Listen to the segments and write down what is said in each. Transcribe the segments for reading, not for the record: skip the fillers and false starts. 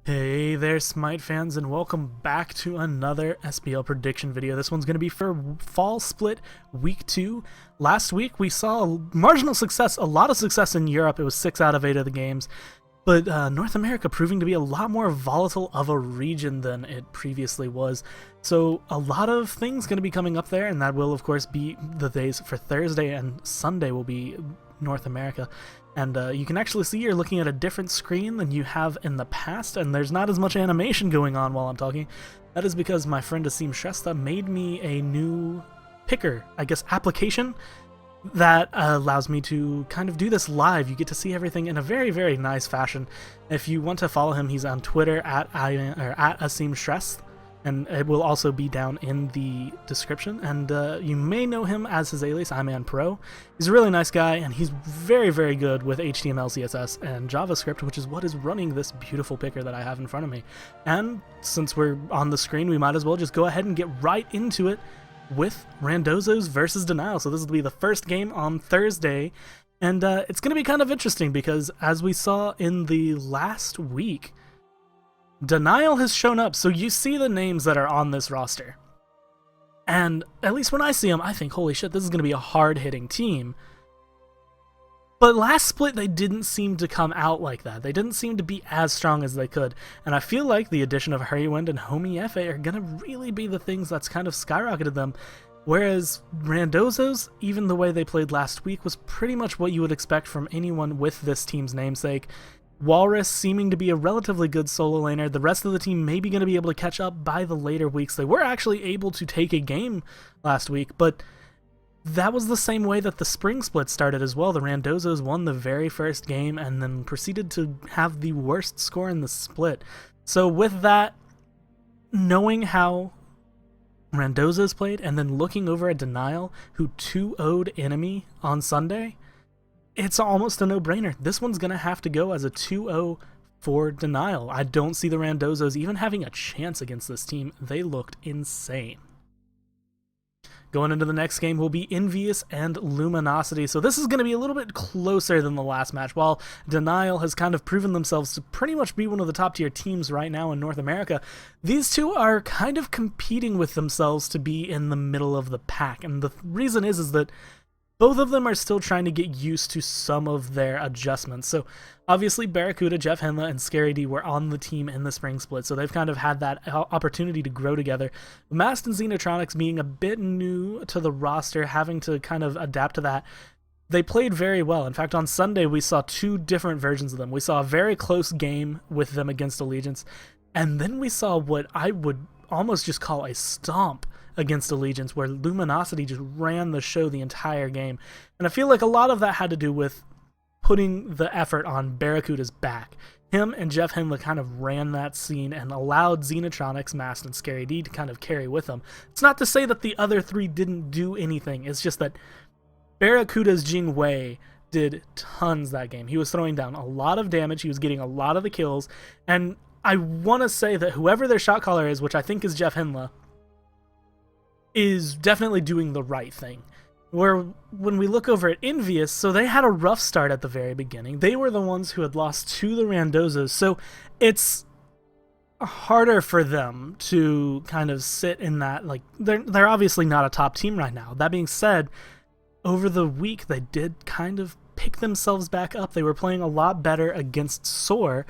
Hey there, Smite fans, and welcome back to another SPL prediction video. This one's going to be for Fall Split Week 2. Last week we saw marginal success, a lot of success in Europe. It was 6 out of 8 of the games. But North America proving to be a lot more volatile of a region than it previously was. So a lot of things going to be coming up there, and that will of course be the days for Thursday, and Sunday will be North America. And you can actually see you're looking at a different screen than you have in the past, and there's not as much animation going on while I'm talking. That is because my friend Asim Shrestha made me a new picker, I guess, application that allows me to kind of do this live. You get to see everything in a very, very nice fashion. If you want to follow him, he's on Twitter at Asim Shrestha, and it will also be down in the description. And you may know him as his alias, iManPro. He's a really nice guy, and he's very, very good with HTML, CSS, and JavaScript, which is what is running this beautiful picker that I have in front of me. And since we're on the screen, we might as well just go ahead and get right into it with Randozos versus Denial. So this will be the first game on Thursday, and it's going to be kind of interesting because, as we saw in the last week, Denial has shown up. So you see the names that are on this roster, and at least when I see them, I think, holy shit, this is going to be a hard-hitting team. But last split, they didn't seem to come out like that. They didn't seem to be as strong as they could. And I feel like the addition of Hurrywind and Homie Efe are going to really be the things that's kind of skyrocketed them. Whereas Randozos, even the way they played last week, was pretty much what you would expect from anyone with this team's namesake. Walrus seeming to be a relatively good solo laner. The rest of the team maybe going to be able to catch up by the later weeks. They were actually able to take a game last week, but that was the same way that the spring split started as well. The Randozos won the very first game and then proceeded to have the worst score in the split. So with that, knowing how Randozos played and then looking over at Denial, who 2-0'd Enemy on Sunday, it's almost a no-brainer. This one's going to have to go as a 2-0 for Denial. I don't see the Randozos even having a chance against this team. They looked insane. Going into the next game will be Envious and Luminosity. So this is going to be a little bit closer than the last match. While Denial has kind of proven themselves to pretty much be one of the top tier teams right now in North America, these two are kind of competing with themselves to be in the middle of the pack. And the reason is that both of them are still trying to get used to some of their adjustments. So obviously Barracuda, Jeff Henla, and Scary D were on the team in the spring split, so they've kind of had that opportunity to grow together. Mast and Xenotronics being a bit new to the roster, having to kind of adapt to that, they played very well. In fact, on Sunday we saw two different versions of them. We saw a very close game with them against Allegiance, and then we saw what I would almost just call a stomp against Allegiance, where Luminosity just ran the show the entire game. And I feel like a lot of that had to do with putting the effort on Barracuda's back. Him and Jeff Henla kind of ran that scene and allowed Xenotronics, Mast, and Scary D to kind of carry with them. It's not to say that the other three didn't do anything, it's just that Barracuda's Jing Wei did tons that game. He was throwing down a lot of damage, he was getting a lot of the kills, and I want to say that whoever their shot caller is, which I think is Jeff Henla, is definitely doing the right thing. Where when we look over at Envious, so they had a rough start at the very beginning. They were the ones who had lost to the Randozos, so it's harder for them to kind of sit in that, like, they're obviously not a top team right now. That being said, over the week they did kind of pick themselves back up. They were playing a lot better against Soar.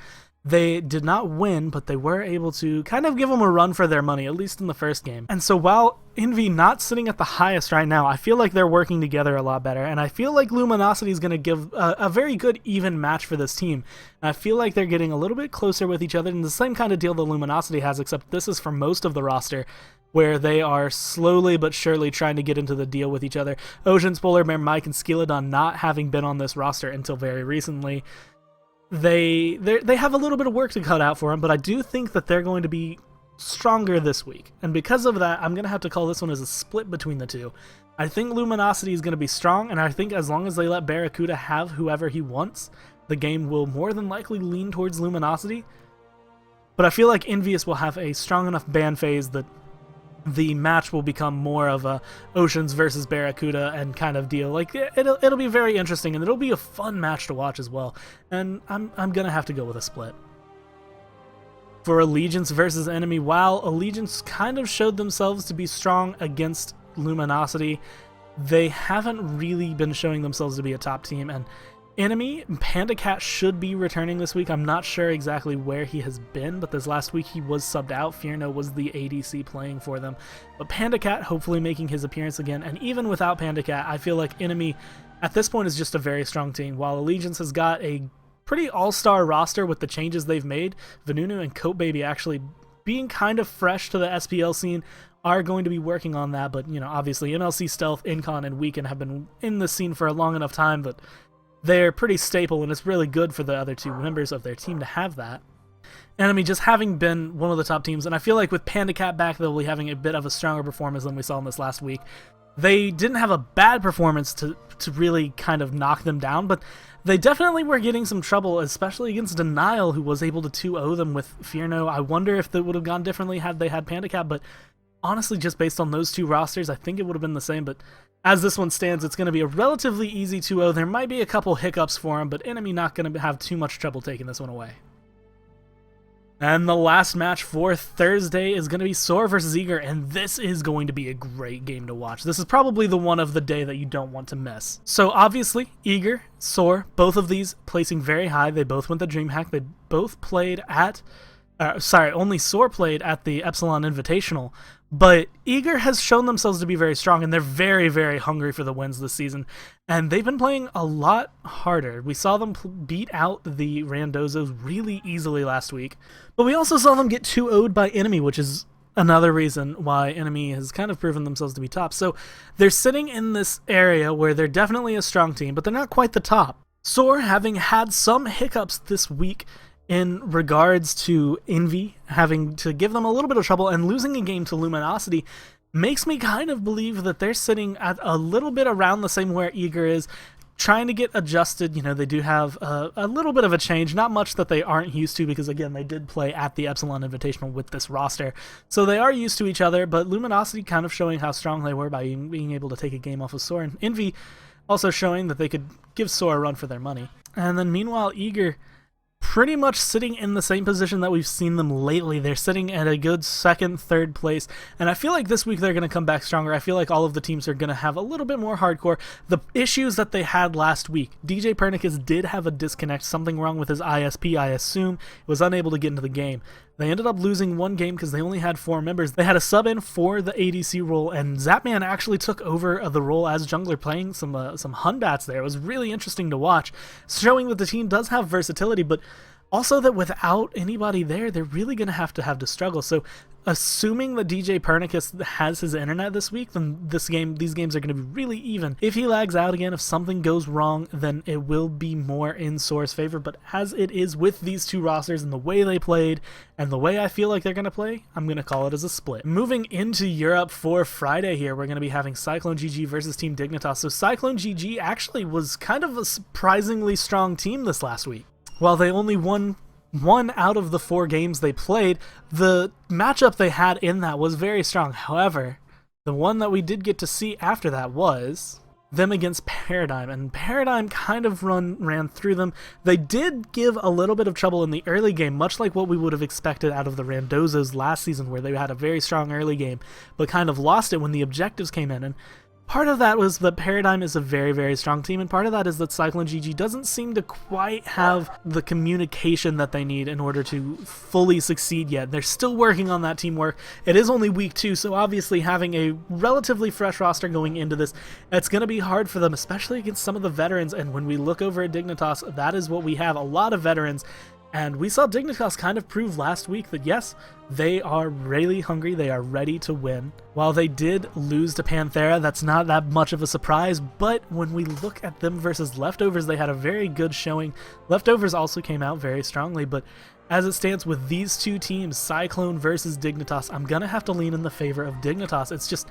They did not win, but they were able to kind of give them a run for their money, at least in the first game. And so while Envy not sitting at the highest right now, I feel like they're working together a lot better, and I feel like Luminosity is going to give a very good even match for this team. And I feel like they're getting a little bit closer with each other, and the same kind of deal that Luminosity has, except this is for most of the roster, where they are slowly but surely trying to get into the deal with each other. Ocean, Polar Bear, Mike, and Skilladon not having been on this roster until very recently, they have a little bit of work to cut out for them, but I do think that they're going to be stronger this week. And because of that, I'm going to have to call this one as a split between the two. I think Luminosity is going to be strong, and I think as long as they let Barracuda have whoever he wants, the game will more than likely lean towards Luminosity. But I feel like Envious will have a strong enough ban phase that the match will become more of a Oceans versus Barracuda and kind of deal. Like, it'll be very interesting, and it'll be a fun match to watch as well. And I'm gonna have to go with a split. For Allegiance versus Enemy, while Allegiance kind of showed themselves to be strong against Luminosity, they haven't really been showing themselves to be a top team, and Enemy, Panda Cat should be returning this week. I'm not sure exactly where he has been, but this last week he was subbed out. Fierno was the ADC playing for them. But Panda Cat hopefully making his appearance again, and even without Panda Cat, I feel like Enemy at this point is just a very strong team. While Allegiance has got a pretty all-star roster with the changes they've made, Venunu and Coat Baby actually being kind of fresh to the SPL scene, are going to be working on that. But, you know, obviously MLC, Stealth, Incon, and Weekend have been in the scene for a long enough time that they're pretty staple, and it's really good for the other two members of their team to have that. Enemy just having been one of the top teams, and I feel like with Panda Cat back, they'll be having a bit of a stronger performance than we saw in this last week. They didn't have a bad performance to really kind of knock them down, but they definitely were getting some trouble, especially against Denial, who was able to 2-0 them with Fierno. I wonder if that would have gone differently had they had Panda Cat, but honestly, just based on those two rosters, I think it would have been the same. But as this one stands, it's going to be a relatively easy 2-0. There might be a couple hiccups for him, but Enemy not going to have too much trouble taking this one away. And the last match for Thursday is going to be Soar versus Eager, and this is going to be a great game to watch. This is probably the one of the day that you don't want to miss. So obviously, Eager, Soar, both of these placing very high. They both went the DreamHack. They both played at... only Soar played at the Epsilon Invitational, but Eager has shown themselves to be very strong, and they're very, very hungry for the wins this season, and they've been playing a lot harder. We saw them beat out the Randozos really easily last week, but we also saw them get 2-0'd by Enemy, which is another reason why Enemy has kind of proven themselves to be top. So they're sitting in this area where they're definitely a strong team, but they're not quite the top. Soar, having had some hiccups this week in regards to Envy, having to give them a little bit of trouble and losing a game to Luminosity, makes me kind of believe that they're sitting at a little bit around the same where Eager is, trying to get adjusted. You know, they do have a little bit of a change, not much that they aren't used to, because again, they did play at the Epsilon Invitational with this roster, so they are used to each other, but Luminosity kind of showing how strong they were by being able to take a game off of Soar, and Envy also showing that they could give Soar a run for their money. And then meanwhile, Eager pretty much sitting in the same position that we've seen them lately. They're sitting at a good second, third place, and I feel like this week they're going to come back stronger. I feel like all of the teams are going to have a little bit more hardcore. The issues that they had last week, DJ Pernicus did have a disconnect, something wrong with his ISP, I assume. He was unable to get into the game. They ended up losing one game because they only had 4 members. They had a sub in for the ADC role, and Zapman actually took over the role as jungler, playing some Hunbats there. It was really interesting to watch, showing that the team does have versatility, but also that without anybody there, they're really going to have to struggle. So assuming that DJ Pernicus has his internet this week, then these games are going to be really even. If he lags out again, if something goes wrong, then it will be more in Soar's favor. But as it is with these two rosters and the way they played and the way I feel like they're going to play, I'm going to call it as a split. Moving into Europe for Friday here, we're going to be having Cyclone GG versus Team Dignitas. So Cyclone GG actually was kind of a surprisingly strong team this last week. While they only won 1 out of the 4 games they played, the matchup they had in that was very strong. However, the one that we did get to see after that was them against Paradigm, and Paradigm kind of ran through them. They did give a little bit of trouble in the early game, much like what we would have expected out of the Randozos last season, where they had a very strong early game, but kind of lost it when the objectives came in. And part of that was that Paradigm is a very, very strong team, and part of that is that Cyclone GG doesn't seem to quite have the communication that they need in order to fully succeed yet. They're still working on that teamwork. It is only week 2, so obviously having a relatively fresh roster going into this, it's going to be hard for them, especially against some of the veterans. And when we look over at Dignitas, that is what we have, a lot of veterans. And we saw Dignitas kind of prove last week that yes, they are really hungry, they are ready to win. While they did lose to Panthera, that's not that much of a surprise, but when we look at them versus Leftovers, they had a very good showing. Leftovers also came out very strongly, but as it stands with these two teams, Cyclone versus Dignitas, I'm gonna have to lean in the favor of Dignitas. It's just,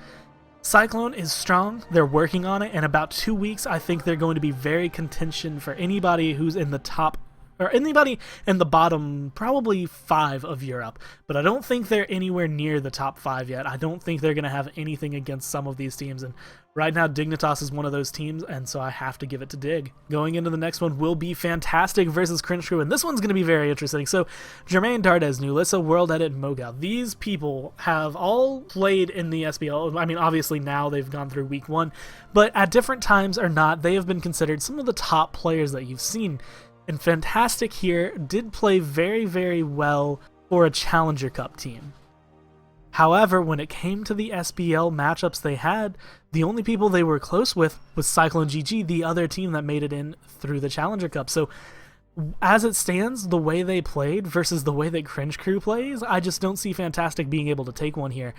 Cyclone is strong, they're working on it, and about 2 weeks, I think they're going to be very contention for anybody who's in the top, or anybody in the bottom probably 5 of Europe, but I don't think they're anywhere near the top 5 yet. I don't think they're going to have anything against some of these teams, and Right now, Dignitas is one of those teams, and so I have to give it to Dig. Going into the next one will be Fantastic versus Cringe Crew, and this one's going to be very interesting. So, Jermaine Dardes, Nulissa, World Edit, Mogal. These people have all played in the SPL. I mean, obviously now they've gone through week 1, but at different times or not, they have been considered some of the top players that you've seen. And Fantastic here did play very, very well for a Challenger Cup team. However, when it came to the SPL matchups they had, the only people they were close with was Cyclone GG, the other team that made it in through the Challenger Cup. So, as it stands, the way they played versus the way that Cringe Crew plays, I just don't see Fantastic being able to take one here.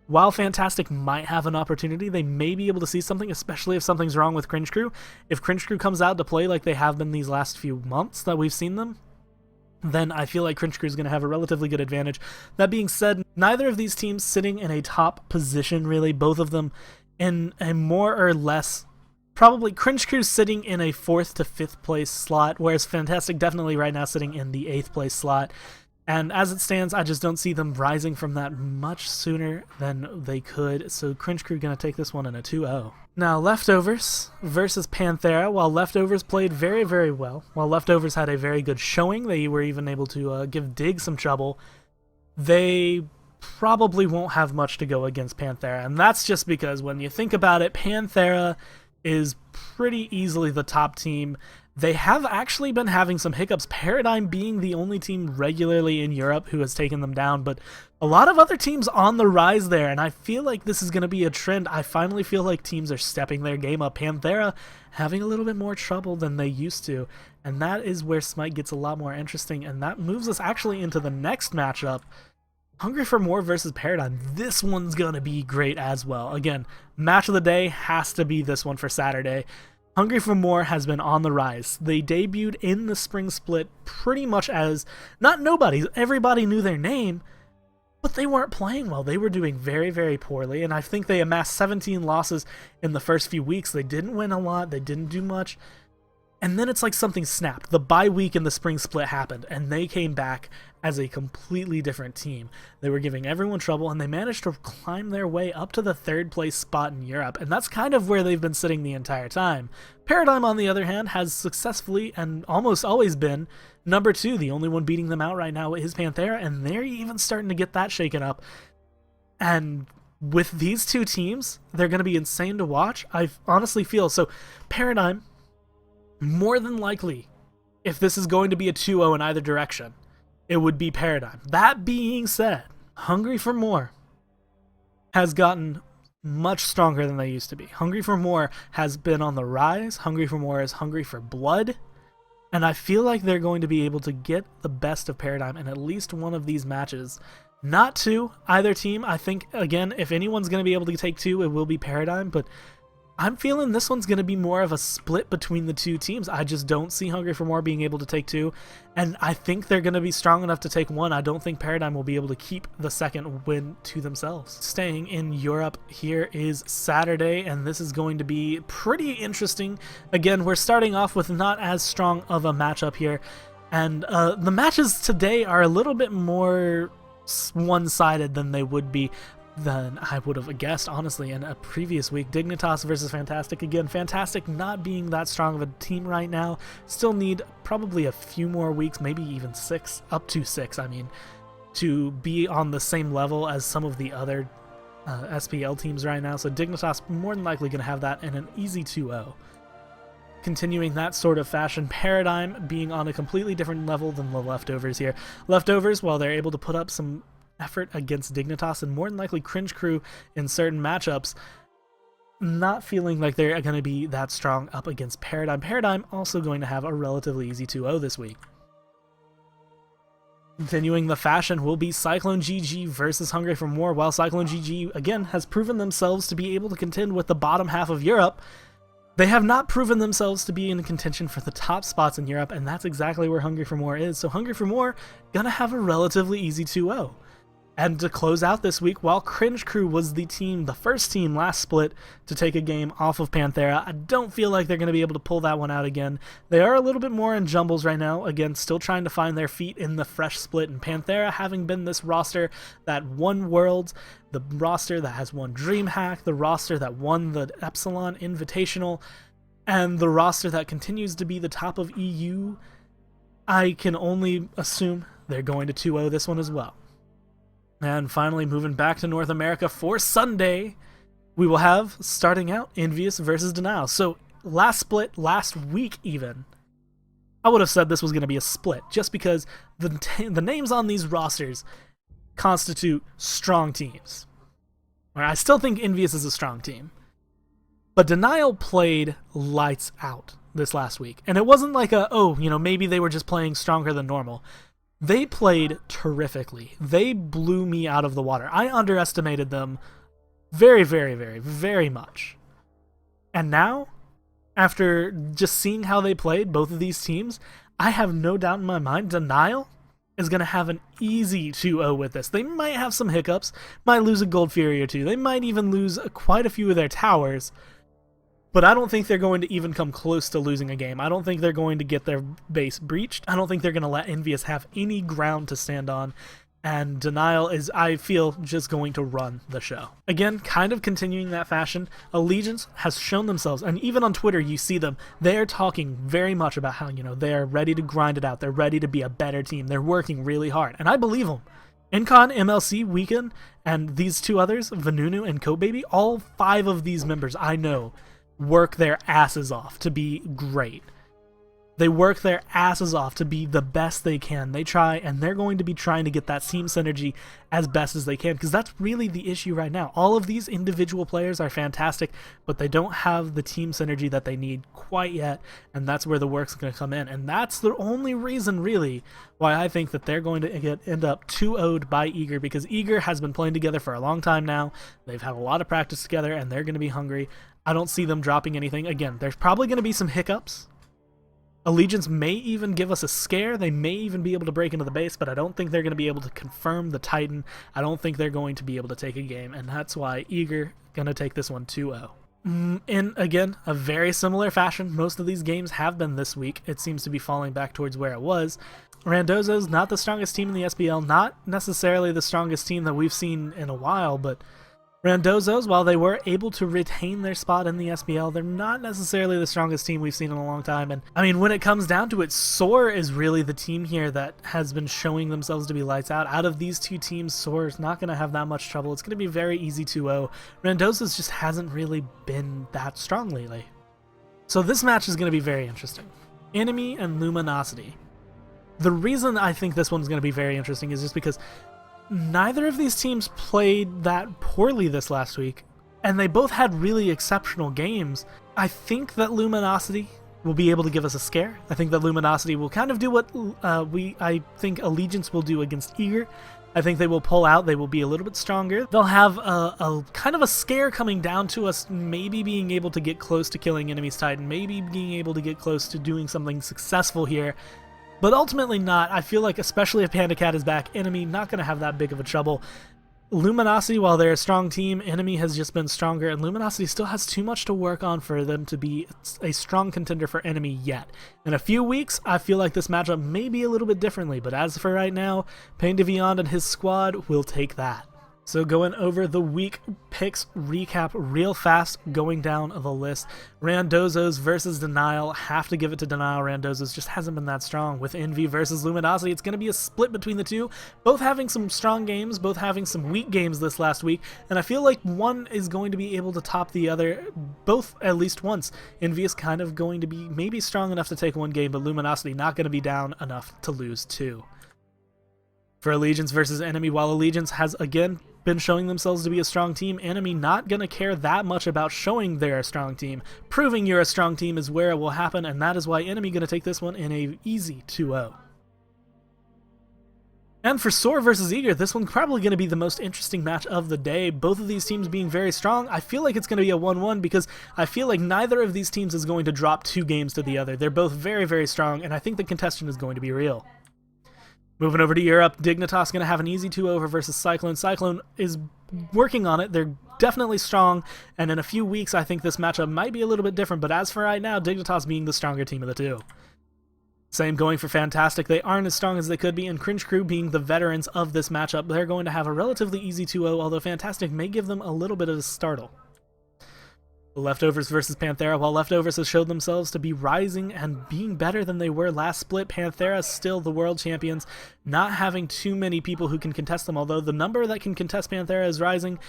While Fantastic might have an opportunity, they may be able to see something, especially if something's wrong with Cringe Crew. If Cringe Crew comes out to play like they have been these last few months that we've seen them, then I feel like Cringe Crew is going to have a relatively good advantage. That being said, neither of these teams sitting in a top position, really. Both of them in a more or less, probably Cringe Crew sitting in a 4th to 5th place slot, whereas Fantastic definitely right now sitting in the 8th place slot. And as it stands, I just don't see them rising from that much sooner than they could, so Cringe Crew going to take this one in a 2-0. Now, Leftovers versus Panthera. While Leftovers played very, very well, while Leftovers had a very good showing, they were even able to give Dig some trouble, they probably won't have much to go against Panthera, and that's just because when you think about it, Panthera is pretty easily the top team. They have actually been having some hiccups, Paradigm being the only team regularly in Europe who has taken them down, but a lot of other teams on the rise there, and I feel like this is going to be a trend. I finally feel like teams are stepping their game up. Panthera having a little bit more trouble than they used to, and that is where Smite gets a lot more interesting, and that moves us actually into the next matchup, Hungry for More versus Paradigm. This one's going to be great as well. Again, match of the day has to be this one for Saturday. Hungry for More has been on the rise. They debuted in the spring split pretty much as, not nobodies, everybody knew their name, but they weren't playing well. They were doing very, very poorly, and I think they amassed 17 losses in the first few weeks. They didn't win a lot, they didn't do much, and then it's like something snapped. The bye week in the spring split happened, and they came back as a completely different team. They were giving everyone trouble, and they managed to climb their way up to the 3rd place spot in Europe, and that's kind of where they've been sitting the entire time. Paradigm, on the other hand, has successfully and almost always been number 2. The only one beating them out right now is Panthera, and they're even starting to get that shaken up. And with these two teams, they're going to be insane to watch. I honestly feel so. Paradigm, more than likely, if this is going to be a 2-0 in either direction, it would be Paradigm. That being said, Hungry for More has gotten much stronger than they used to be. Hungry for More has been on the rise. Hungry for More is hungry for blood. And I feel like they're going to be able to get the best of Paradigm in at least one of these matches. Not 2, either team. I think, again, if anyone's going to be able to take 2, it will be Paradigm, but I'm feeling this one's going to be more of a split between the two teams. I just don't see Hungry for More being able to take 2, and I think they're going to be strong enough to take 1. I don't think Paradigm will be able to keep the second win to themselves. Staying in Europe, here is Saturday, and this is going to be pretty interesting. Again, we're starting off with not as strong of a matchup here, and the matches today are a little bit more one-sided than they would be than I would have guessed, honestly, in a previous week. Dignitas versus Fantastic. Again, Fantastic not being that strong of a team right now. Still need probably a few more weeks, maybe even 6, up to 6, I mean, to be on the same level as some of the other SPL teams right now. So Dignitas more than likely going to have that in an easy 2-0. Continuing that sort of fashion, Paradigm being on a completely different level than the Leftovers here. Leftovers, while they're able to put up some effort against Dignitas and more than likely Cringe Crew in certain matchups, not feeling like they're going to be that strong up against Paradigm. Paradigm also going to have a relatively easy 2-0 this week. Continuing the fashion will be Cyclone GG versus Hungry for More. While Cyclone GG, again, has proven themselves to be able to contend with the bottom half of Europe, they have not proven themselves to be in contention for the top spots in Europe, and that's exactly where Hungry for More is. So Hungry for More, gonna have a relatively easy 2-0. And to close out this week, while Cringe Crew was the first team last split to take a game off of Panthera, I don't feel like they're going to be able to pull that one out again. They are a little bit more in jumbles right now, again, still trying to find their feet in the fresh split, and Panthera having been this roster that won Worlds, the roster that has won DreamHack, the roster that won the Epsilon Invitational, and the roster that continues to be the top of EU, I can only assume they're going to 2-0 this one as well. And finally, moving back to North America for Sunday, we will have, starting out, Envious versus Denial. So last split, last week even, I would have said this was going to be a split, just because the names on these rosters constitute strong teams. I still think Envious is a strong team. But Denial played lights out this last week. And it wasn't like maybe they were just playing stronger than normal. They played terrifically. They blew me out of the water. I underestimated them very, very, very, very much. And now, after just seeing how they played, both of these teams, I have no doubt in my mind Denial is going to have an easy 2-0 with this. They might have some hiccups, might lose a Gold Fury or two. They might even lose quite a few of their towers. But I don't think they're going to even come close to losing a game. I don't think they're going to get their base breached. I don't think they're going to let Envious have any ground to stand on. And Denial is, I feel, just going to run the show. Again, kind of continuing that fashion, Allegiance has shown themselves, and even on Twitter you see them, they're talking very much about how, they're ready to grind it out. They're ready to be a better team. They're working really hard. And I believe them. Incon, MLC, Weekend, and these two others, Vanunu and Kobaby, all 5 of these members I know work their asses off to be great. They work their asses off to be the best they can. They try, and they're going to be trying to get that team synergy as best as they can, because that's really the issue right now. All of these individual players are fantastic, but they don't have the team synergy that they need quite yet, and that's where the work's going to come in. And that's the only reason, really, why I think that they're going to end up 2-0'd by Eager, because Eager has been playing together for a long time now. They've had a lot of practice together, and they're going to be hungry. I don't see them dropping anything. Again, there's probably going to be some hiccups. Allegiance may even give us a scare. They may even be able to break into the base, but I don't think they're going to be able to confirm the Titan. I don't think they're going to be able to take a game, and that's why Eager going to take this one 2-0. In, again, a very similar fashion, most of these games have been this week. It seems to be falling back towards where it was. Randozo's not the strongest team in the SPL, not necessarily the strongest team that we've seen in a while, but Randozo's, while they were able to retain their spot in the SPL, they're not necessarily the strongest team we've seen in a long time. And I mean, when it comes down to it, Soar is really the team here that has been showing themselves to be lights out. Out of these two teams, Soar is not going to have that much trouble. It's going to be very easy 2-0. Randozo's just hasn't really been that strong lately. So this match is going to be very interesting. Enemy and Luminosity. The reason I think this one's going to be very interesting is just because neither of these teams played that poorly this last week, and they both had really exceptional games. I think that Luminosity will be able to give us a scare. I think that Luminosity will kind of do what I think Allegiance will do against Eager. I think they will pull out. They will be a little bit stronger. They'll have a kind of a scare coming down to us, maybe being able to get close to killing enemy's Titan, maybe being able to get close to doing something successful here. But ultimately not. I feel like, especially if Panda Cat is back, Enemy not going to have that big of a trouble. Luminosity, while they're a strong team, Enemy has just been stronger, and Luminosity still has too much to work on for them to be a strong contender for Enemy yet. In a few weeks, I feel like this matchup may be a little bit differently, but as for right now, Pain de Viand and his squad will take that. So going over the week picks recap real fast, going down the list. Randozo's versus Denial. Have to give it to Denial. Randozo's just hasn't been that strong. With Envy versus Luminosity, it's going to be a split between the two. Both having some strong games, both having some weak games this last week. And I feel like one is going to be able to top the other, both at least once. Envy is kind of going to be maybe strong enough to take one game, but Luminosity not going to be down enough to lose two. For Allegiance versus Enemy, while Allegiance has again been showing themselves to be a strong team, Enemy not going to care that much about showing they're a strong team. Proving you're a strong team is where it will happen, and that is why Enemy going to take this one in a easy 2-0. And for Soar versus Eager, this one's probably going to be the most interesting match of the day. Both of these teams being very strong. I feel like it's going to be a 1-1 because I feel like neither of these teams is going to drop 2 games to the other. They're both very, very strong, and I think the contention is going to be real. Moving over to Europe, Dignitas going to have an easy 2-0 versus Cyclone. Cyclone is working on it. They're definitely strong, and in a few weeks, I think this matchup might be a little bit different, but as for right now, Dignitas being the stronger team of the two. Same going for Fantastic. They aren't as strong as they could be, and Cringe Crew being the veterans of this matchup, they're going to have a relatively easy 2-0, although Fantastic may give them a little bit of a startle. Leftovers versus Panthera. While Leftovers has showed themselves to be rising and being better than they were last split, Panthera is still the world champions, not having too many people who can contest them, although the number that can contest Panthera is rising.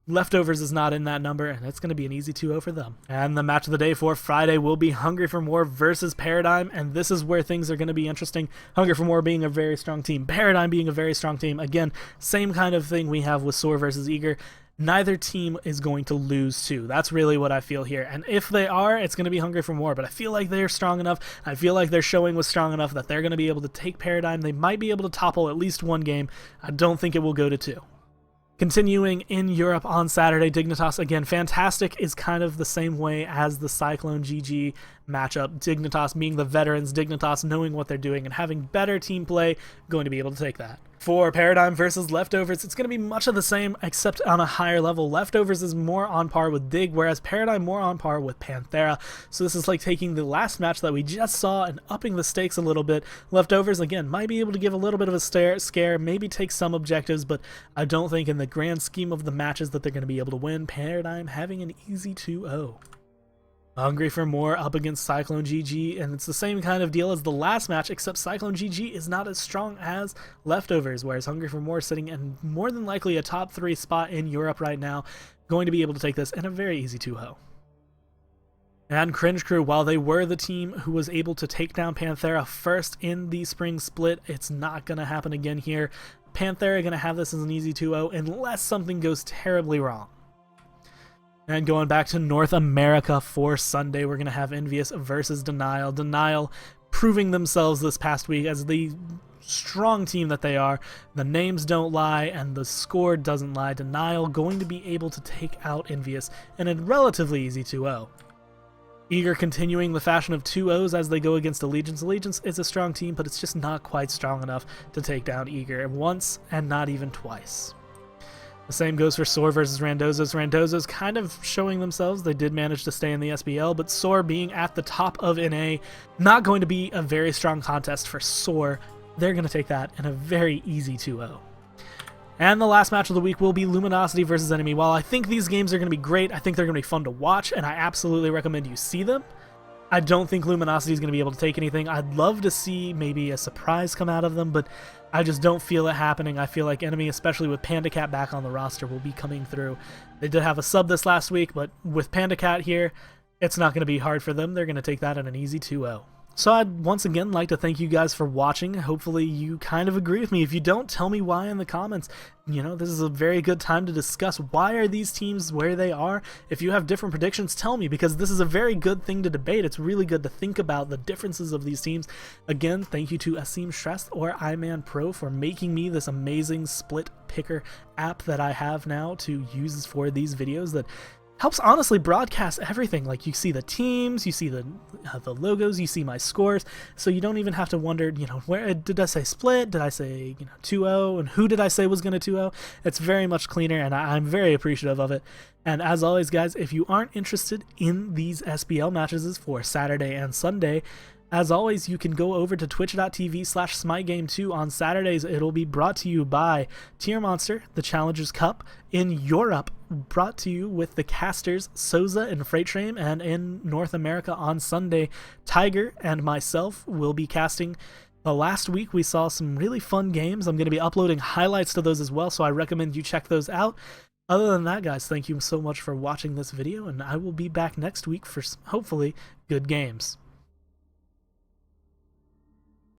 Leftovers is not in that number, and it's going to be an easy 2-0 for them. And the match of the day for Friday will be Hungry for More versus Paradigm, and this is where things are going to be interesting. Hungry for More being a very strong team, Paradigm being a very strong team. Again, same kind of thing we have with Soar versus Eager. Neither team is going to lose to. That's really what I feel here. And if they are, it's going to be Hungry for More. But I feel like they're strong enough. I feel like their showing was strong enough that they're going to be able to take Paradigm. They might be able to topple at least one game. I don't think it will go to 2. Continuing in Europe on Saturday, Dignitas, again, Fantastic is kind of the same way as the Cyclone GG matchup. Dignitas being the veterans, Dignitas knowing what they're doing and having better team play, going to be able to take that. For Paradigm versus Leftovers, it's going to be much of the same, except on a higher level. Leftovers is more on par with Dig, whereas Paradigm more on par with Panthera. So this is like taking the last match that we just saw and upping the stakes a little bit. Leftovers, again, might be able to give a little bit of a scare, maybe take some objectives, but I don't think in the grand scheme of the matches that they're going to be able to win. Paradigm having an easy 2-0. Hungry for More up against Cyclone GG, and it's the same kind of deal as the last match, except Cyclone GG is not as strong as Leftovers, whereas Hungry for More sitting in more than likely a top 3 spot in Europe right now, going to be able to take this in a very easy 2-0. And Cringe Crew, while they were the team who was able to take down Panthera first in the spring split, it's not going to happen again here. Panthera going to have this as an easy 2-0 unless something goes terribly wrong. And going back to North America for Sunday, we're going to have Envious versus Denial. Denial proving themselves this past week as the strong team that they are. The names don't lie and the score doesn't lie. Denial going to be able to take out Envious in a relatively easy 2-0. Eager continuing the fashion of 2-0s as they go against Allegiance. Allegiance is a strong team, but it's just not quite strong enough to take down Eager once and not even twice. The same goes for Soar versus Randozos. Randozos kind of showing themselves. They did manage to stay in the SPL, but Soar being at the top of NA, not going to be a very strong contest for Soar. They're going to take that in a very easy 2-0. And the last match of the week will be Luminosity versus Enemy. While I think these games are going to be great, I think they're going to be fun to watch, and I absolutely recommend you see them. I don't think Luminosity is going to be able to take anything. I'd love to see maybe a surprise come out of them, but I just don't feel it happening. I feel like Enemy, especially with Panda Cat back on the roster, will be coming through. They did have a sub this last week, but with Panda Cat here, it's not going to be hard for them. They're going to take that in an easy 2-0. So I'd once again like to thank you guys for watching. Hopefully you kind of agree with me. If you don't, tell me why in the comments. You know, this is a very good time to discuss why are these teams where they are. If you have different predictions, tell me, because this is a very good thing to debate. It's really good to think about the differences of these teams. Again, thank you to Asim Stress or iMan Pro for making me this amazing split picker app that I have now to use for these videos that helps honestly broadcast everything. Like, you see the teams, you see the logos, you see my scores, so you don't even have to wonder, you know, where did I say split, did I say, you know, 2-0, and who did I say was going to 2-0. It's very much cleaner, and I'm very appreciative of it. And as always, guys, if you aren't interested in these SPL matches for Saturday and Sunday, as always, you can go over to twitch.tv/SmiteGame2 on Saturdays. It'll be brought to you by Tier Monster, the Challengers Cup in Europe, brought to you with the casters Souza and Freight Train, and in North America on Sunday, Tiger and myself will be casting. The last week we saw some really fun games. I'm going to be uploading highlights to those as well, so I recommend you check those out. Other than that, guys, thank you so much for watching this video, and I will be back next week for hopefully good games.